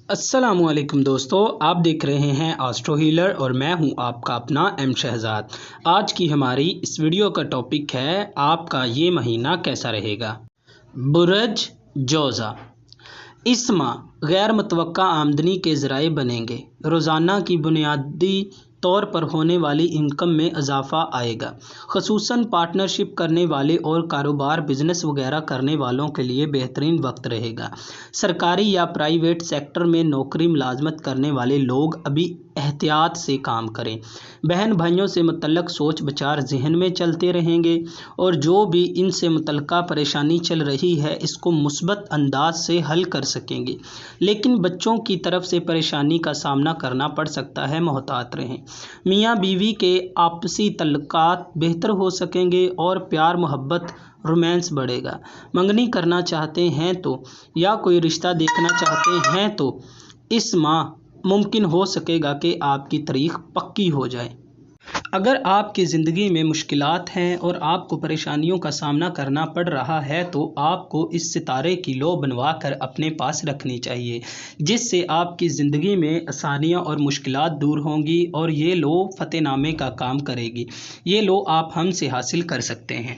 अस्सलाम वालेकुम दोस्तों, आप देख रहे हैं एस्ट्रो हीलर और मैं हूं आपका अपना एम शहजाद। आज की हमारी इस वीडियो का टॉपिक है आपका ये महीना कैसा रहेगा। बुरज जोज़ा, इस माह गैर मुतवक्का आमदनी के ज़राए बनेंगे। रोज़ाना की बुनियादी तौर पर होने वाली इनकम में इजाफा आएगा। ख़ुसूसन पार्टनरशिप करने वाले और कारोबार बिजनेस वगैरह करने वालों के लिए बेहतरीन वक्त रहेगा। सरकारी या प्राइवेट सेक्टर में नौकरी मुलाजमत करने वाले लोग अभी एहतियात से काम करें। बहन भाइयों से मुतल्लक सोच विचार जहन में चलते रहेंगे और जो भी इनसे मुतल्लका परेशानी चल रही है इसको मुस्बत अंदाज से हल कर सकेंगे। लेकिन बच्चों की तरफ से परेशानी का सामना करना पड़ सकता है, मोहतात रहें। मियाँ बीवी के आपसी तल्लुकात बेहतर हो सकेंगे और प्यार मोहब्बत रोमांस बढ़ेगा। मंगनी करना चाहते हैं तो या कोई रिश्ता देखना चाहते हैं तो इस माह मुमकिन हो सकेगा कि आपकी तारीख पक्की हो जाए। अगर आपकी ज़िंदगी में मुश्किलात हैं और आपको परेशानियों का सामना करना पड़ रहा है तो आपको इस सितारे की लौ बनवा कर अपने पास रखनी चाहिए, जिससे आपकी ज़िंदगी में आसानियाँ और मुश्किलात दूर होंगी और ये लौ फतेहनामे का काम करेगी। ये लौ आप हमसे हासिल कर सकते हैं।